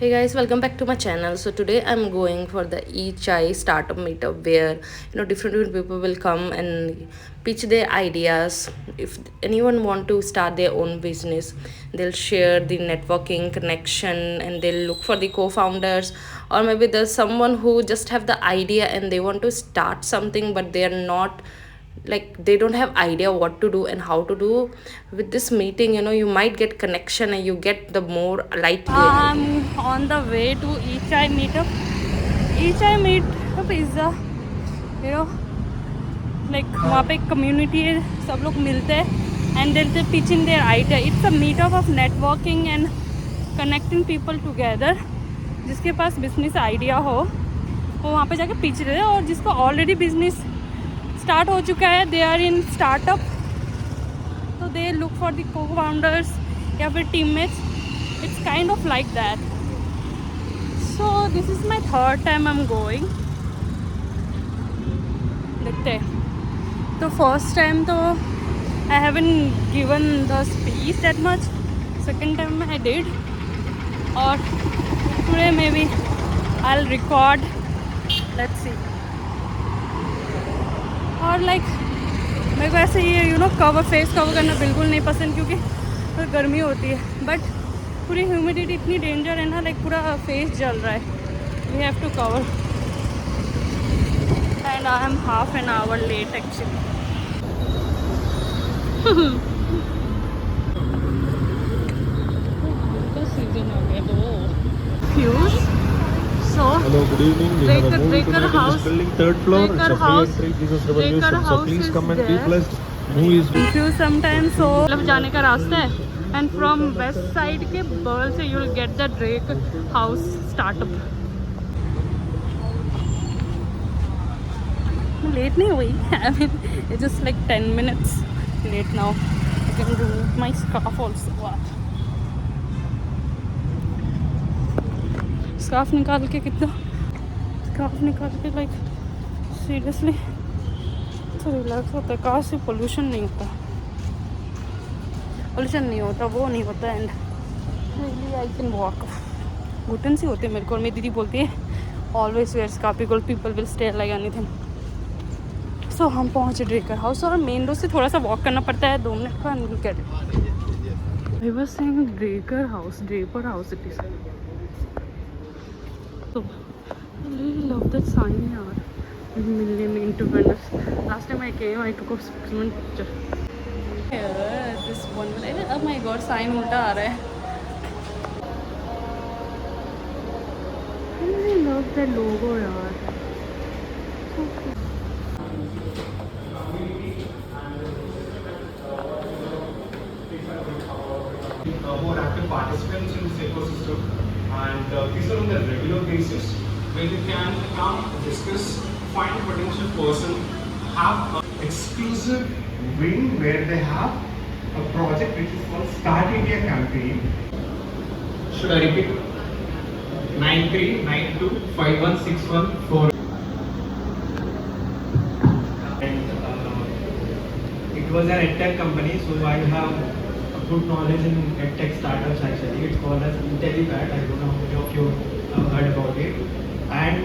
Hey guys, welcome back to my channel. So today I'm going for the e-chai startup meetup where different people will come and pitch their ideas. If anyone want to start their own business, they'll share the networking connection and they'll look for the co-founders, or maybe there's someone who just have the idea and they want to start something but they are not, like, they don't have idea what to do and how to do. With this meeting, you might get connection and you get the more light. I'm on the way to Echai meetup. Echai meetup is a, you know, like वहाँ पे community है, सब लोग मिलते हैं and they'll pitch in their idea. It's a meetup of networking and connecting people together. जिसके पास business idea हो वो वहाँ पे जाके pitch रहे हैं, और जिसको already business start हो चुका है, they are in startup, so they look for the co-founders या फिर teammates. It's kind of like that. So this is my third time I'm going. देखते हैं. The first time तो I haven't given the speech that much. Second time I did. और today maybe I'll record. Let's see. और like मेरे को ऐसे ये cover face cover करना बिल्कुल नहीं पसंद, क्योंकि गर्मी होती है. बट पूरी ह्यूमिडिटी इतनी डेंजर है ना, लाइक पूरा फेस जल रहा है. We have to cover and I am half an hour late actually. Season हो गया तो fuse. So hello, good evening. We have a movie tonight in this building, third floor. It's a free entry, Jesus Revolution. So please come and be blessed. Movie is confused sometimes. So मतलब जाने का रास्ता है, and from west side के बगल से you'll get the Drake House startup. Late नहीं हुई. I mean, it's just like 10 minutes late now. I can remove my scarf also. What? Scarf निकाल के कितना, स्कार्फ निकाल के लाइक सीरियसली तो रिलैक्स होता है. कार से पोल्यूशन नहीं होता, वो नहीं होता. And really I can walk. घुटन सी होती है मेरे को, और मेरी दीदी बोलती है always wear scarf because people will stare like anything. So हम पहुँचे ड्रेकर हाउस, और मेन रोड से थोड़ा सा वॉक करना पड़ता है, 2 मिनट का. Get I was saying Draker house, Draper house it is. So I really love that sign yaar. Millennium Independence. Last time I came, I took a specimen picture. Yeah, this one. Oh my god, sign उल्टा आ रहा है. I really love that logo yaar. So cute. more active participants in this ecosystem, and these are on a regular basis where you can come, discuss, find a potential person, have an exclusive wing where they have a project which is called Start India campaign. Should I repeat? 93925161 and it was an edtech company, so I have good knowledge in edtech startups actually. It's called as IntelliPad. I don't know how many of you heard about it. And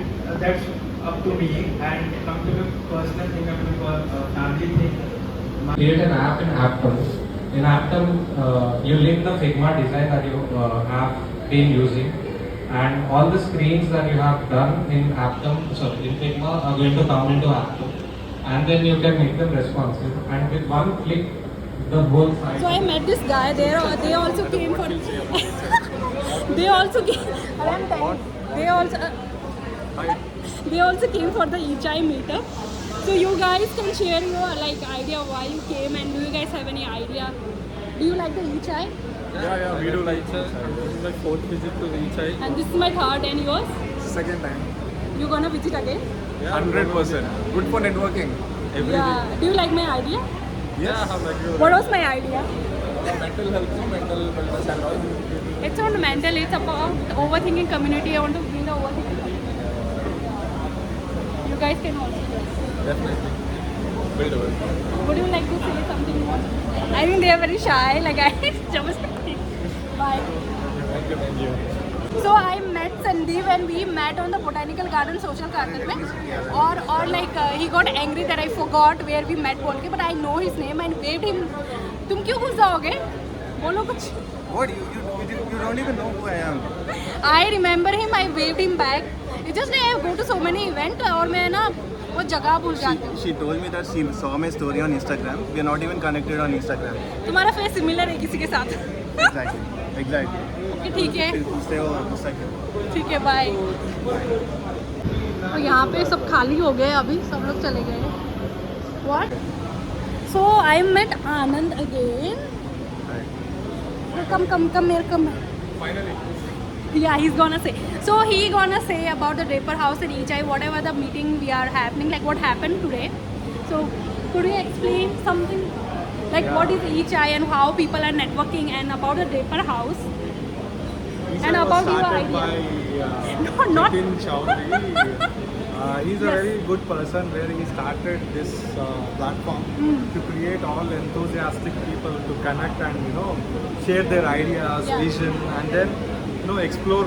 that's up to me. And come to the personal thing, come to the family thing. Create an app in Aptum. In Aptum, you link the Figma design that you have been using, and all the screens that you have done in Aptum, sorry, in Figma are going to come into Aptum, and then you can make them responsive. And with one click, the whole site. So I met this guy there. They also came for. they also came. They also came for the Echai meetup. So you guys can share your idea why you came, and do you guys have any idea? Do you like the Echai? Yeah, we do like Echai. This is my 4th visit to Echai. And this is my 3rd, and yours? Second time. You gonna visit again? Yeah, 100%. Good for networking. Everything. Yeah. Do you like my idea? Yeah, how like you? What was my idea? Mental health, mental wellness and all. It's not mental. It's about overthinking community. I want to build a overthinking community. You guys can also do it. Definitely. Build over. Would you like to say something more? I think they are very shy. Like I just. Bye. Thank you. So I met Sandeep and we met on the Botanical Garden social garden में और like he got angry that I forgot where we met बोल के, but I know his name and waved him. तुम क्यों घुस जाओगे? बोलो कुछ. What? You don't even know who I am. I remember him. I waved him back. It's just like I go to so many events और मैं ना वो जगह भूल जाती हूँ. She told me that she saw my story on Instagram. We are not even connected on Instagram. तुम्हारा face similar है किसी के साथ. Exactly. ओके ठीक है. Stay over a second. ठीक है बाय. और यहाँ पे सब खाली हो गए अभी सब लोग चले गए. What? So I met Anand again. Come here, come. Finally. Yeah, he's gonna say. So he gonna say about the Draper House in Ichai, whatever the meeting we are happening, like what happened today. So could you explain something? Like what is Ichai and how people are networking and about the Draper House and about your idea. No, not. Nitin Chowdhury. He's a Yes. very good person where he started this platform to create all enthusiastic people to connect and share their ideas, Yeah. vision, and then explore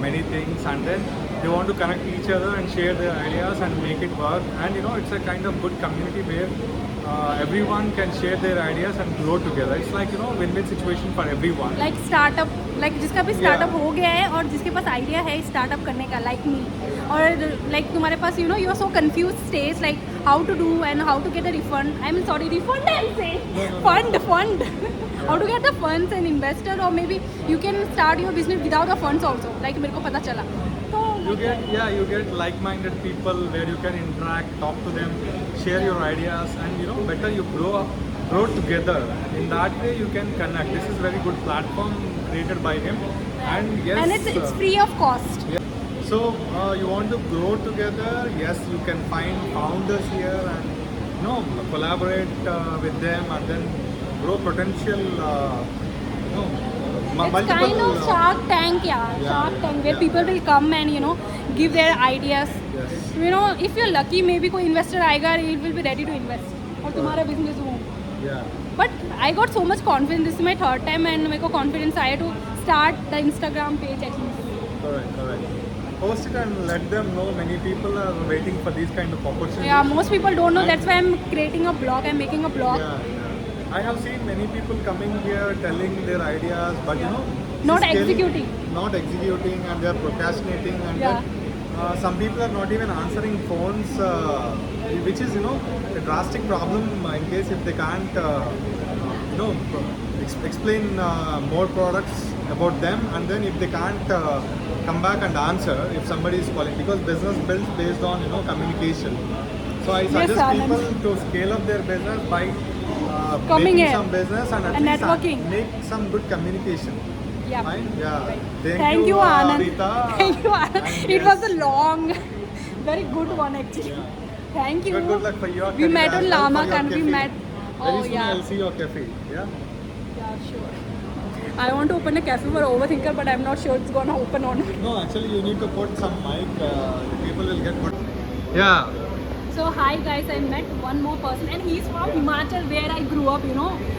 many things, and then they want to connect each other and share their ideas and make it work. And it's a kind of good community where everyone can share their ideas and grow together. It's like win-win situation for everyone. Like startup, like जिसका भी startup हो गया है और जिसके पास idea है startup करने का, like me. और like तुम्हारे पास you are so confused stage like how to do and how to get a refund. I mean sorry refund I'll say. Fund. How to get the funds and investor, or maybe you can start your business without the funds also. Like मेरे को पता चला. तो You get like-minded people where you can interact, talk to them, share your ideas, and better you grow together. In that way, you can connect. This is very good platform created by him, and yes, and it's free of cost. yeah. So you want to grow together? Yes, you can find founders here and collaborate with them, and then grow potential. It's kind of Shark Tank, yeah. Shark Tank, where people will come and give their ideas. Yes. If you're lucky, maybe कोई investor आएगा, he will be ready to invest. और तुम्हारा business हो. Yeah. But I got so much confidence. This is my third time, and मेरे को confidence आया to start the Instagram page at least. Correct. Post it and let them know. Many people are waiting for these kind of opportunities. Yeah, most people don't know. That's why I'm creating a blog. I'm making a blog. Yeah. I have seen many people coming here telling their ideas, but Not scaling- executing. Not executing, and they're procrastinating, and Yeah. then, some people are not even answering phones, which is a drastic problem in case if they can't explain more products about them, and then if they can't come back and answer if somebody is calling, because business builds based on communication. So I suggest Anand. people to scale up their business by Coming making here some business and at and least networking. make some good communication. Yeah. Fine? Yeah. Thank you, Anand. Rita. Thank you, Anand. And It was a yes. long, very good one actually. Thank you. Good luck for your We career met as on well, Lama for your and we cafe. met. Very Oh soon yeah. I'll see your cafe. Yeah. Yeah, sure. I want to open a cafe for Overthinker, but I'm not sure it's gonna open or not. No, actually you need to put some mic. People will get good. Yeah. So hi guys, I met one more person and he's from Himachal where I grew up,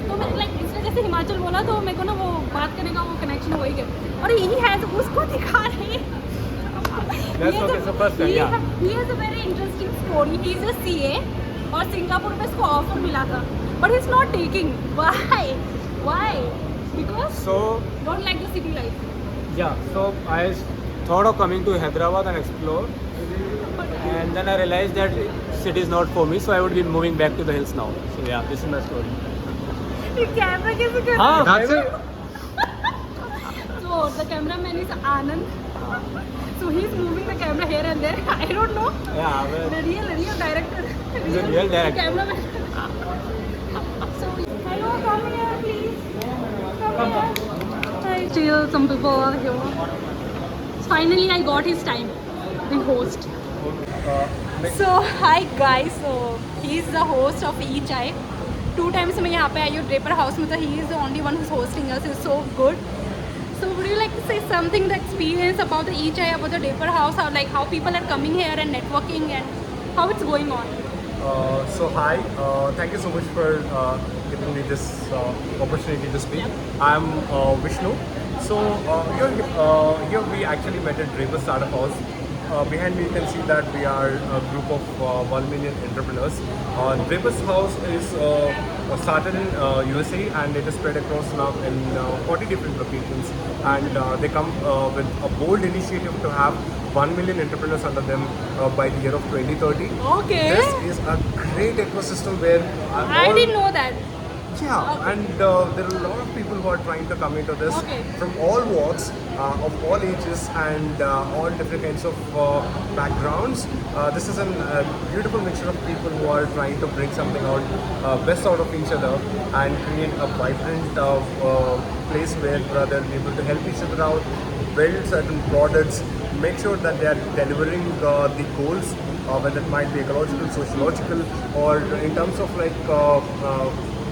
तो मैं like इसने जैसे हिमाचल बोला तो मेरे को ना वो बात करने का वो कनेक्शन हो ही गया. और he has उसको दिखा रहे हैं. That's okay, so first time, yeah. He has a very interesting story. He's a CA और सिंगापुर में इसको ऑफर मिला था. But he's not taking. Why? Because So don't like the city life. yeah, so I thought of coming to Hyderabad and explore, and then I realized that city is not for me, so I would be moving back to the hills now. So yeah, this is my story. ये camera कैसे कर? हाँ, That's it. So the cameraman is Anand. So he's moving the camera here and there. I don't know. Yeah, well, The real director. He's a real director. Cameraman. So hello, come here, please. Come here. Hi. Still, some people are here. Finally, I got his time. The host. So hi guys. So he's the host of E-Chai. 2 times मैं यहाँ पे आई हूँ Draper House में, तो he is the only one who's hosting us. It's so good. So would you like to say something, the experience about the E-Chai, about the Draper House, how people are coming here and networking and how it's going on? So hi, thank you so much for giving me this opportunity to speak. I'm Vishnu. So here we actually met at Draper Startup House. Behind me you can see that we are a group of 1 million entrepreneurs. Draper's House is started in USA and it is spread across now in 40 different locations. And they come with a bold initiative to have 1 million entrepreneurs under them by the year of 2030. Okay. This is a great ecosystem where I didn't know that. yeah, and there are a lot of people who are trying to come into this Okay. from all walks, of all ages, and all different kinds of backgrounds. This is a beautiful mixture of people who are trying to bring something out, best out of each other, and create a vibrant place where they're able to help each other out, build certain products, make sure that they are delivering the goals, whether it might be ecological, sociological, or in terms of like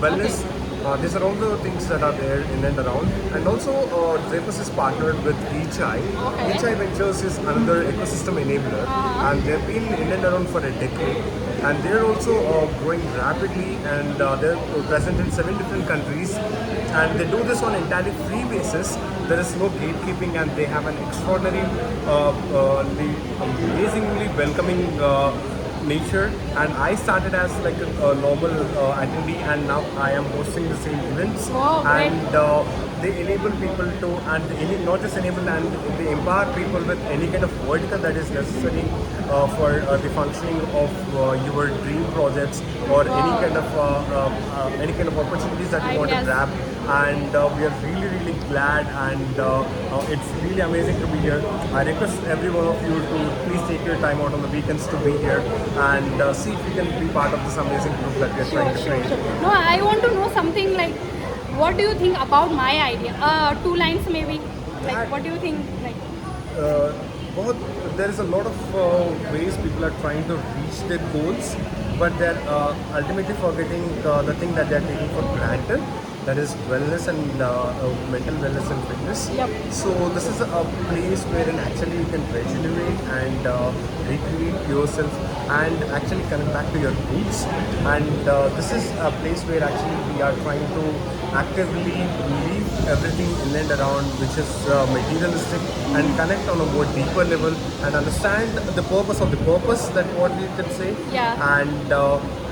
wellness. These are all the things that are there in and around. And also, Drapers is partnered with eChai. Okay. eChai Ventures is another ecosystem enabler, and they've been in and around for a decade. And they're also growing rapidly, and they're present in 7 different countries. And they do this on entirely free basis. There is no gatekeeping, and they have an extraordinary, amazingly welcoming nature. And I started as like a normal attendee, and now I am hosting the same events. Oh, great. And they enable people to, and not just enable, and they empower people with any kind of vertical that is necessary for the functioning of your dream projects, or any kind of opportunities that you want to Ideas. grab. And we are really, really glad, and it's really amazing to be here. I request every one of you to please take your time out on the weekends to be here and see if you can be part of this amazing group that we are trying to create. No, I want to know something like, what do you think about my idea? 2 lines maybe. Like, what do you think? Like, There is a lot of ways people are trying to reach their goals, but they're ultimately forgetting the thing that they're taking for granted. That is wellness and mental wellness and fitness. Yep. So this is a place wherein actually you can regenerate and recreate yourself and actually connect back to your roots. And this is a place where actually we are trying to actively leave everything in and around which is materialistic, and connect on a more deeper level and understand the purpose of the purpose, that what we can say. Yeah. And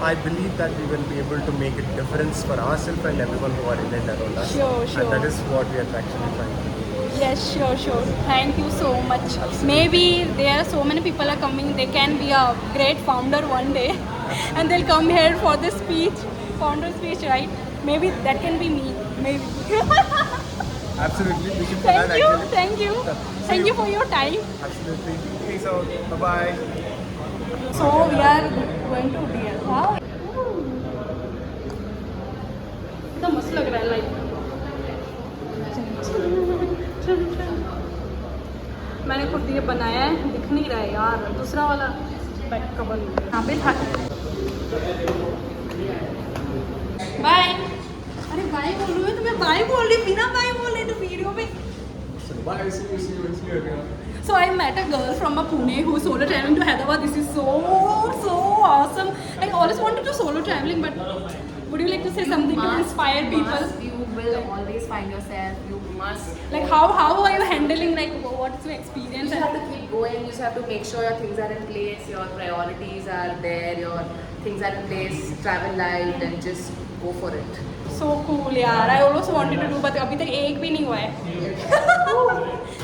I believe that we will be able to make a difference for ourselves and everyone who are in and around us. Sure, sure. And that is what we are actually trying to do. yes, sure. Thank you so much. Maybe there are so many people are coming. They can be a great founder one day, and they'll come here for the speech, founder speech, right? Maybe that can be me. Maybe. Absolutely. We should do that Thank you. actually. Thank you. Thank you for your time. Absolutely. Peace out. Bye-bye. So we are going to DL. Wow. कितना मस्त लग रहा है like. मैंने खुद ये बनाया है, दिख नहीं रहा है यार. दूसरा वाला बैक कवर यहाँ पे था. बाय. अरे बाय बोल रही हूँ तो मैं बाय बोल रही हूँ, बिना बाय बोले तो वीडियो पे. Bye. See you again. So I met a girl from Pune who is solo traveling to Hyderabad. This is so awesome. I always wanted to solo traveling, but would you like to say something to inspire people? You will always find yourself. You must. Like how are you handling, like what's your experience? You just have to keep going. You just have to make sure your things are in place, your priorities are there, your things are in place. Travel light and just go for it. So cool यार. I also wanted to do, but अभी तक एक भी नहीं हुआ है.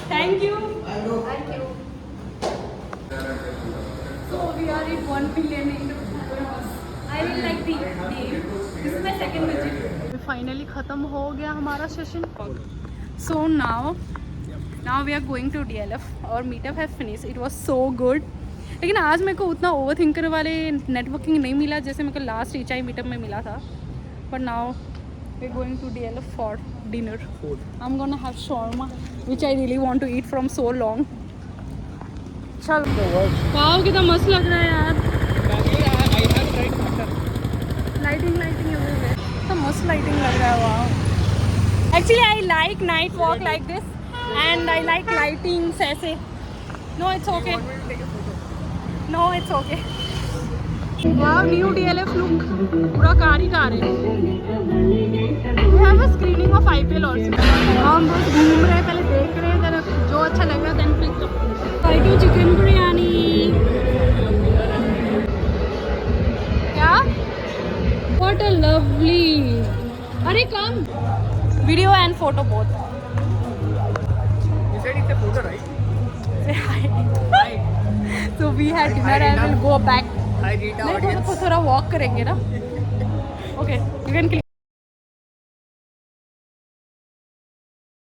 Thank you. Thank you. So we are at 1 million in I really like the name. This is my second visit. Finally खत्म हो गया हमारा session. So now we are going to DLF. Our meetup has finished. It was so good. लेकिन आज मेरे को उतना over thinker वाले नेटवर्किंग नहीं मिला जैसे मेरे को लास्ट ईचाई मीटअप में मिला था. But now we're going to DLF for dinner. I'm gonna have shawarma, which I really want to eat from so long. चल. वाव कितना मस्त लग रहा है यार. Lighting everywhere. कितना मस्त lighting लग रहा है. वाव. Actually, I like night walk like this, and I like lightings ऐसे. No, it's okay. No, it's okay. वाह, न्यू DLF लुक, पूरा कार ही कार है। We have a screening of IPL also. हम बस घूम रहे हैं, पहले देख रहे हैं, जरा जो अच्छा लग रहा है then pick up. Try to chicken biryani. क्या? What a lovely. अरे come. Video and photo both. You said it's a photo, right? Say hi. So we had dinner and we'll go back. Hi, Rita नहीं, थोड़ा walk करेंगे ना. Okay, you can click.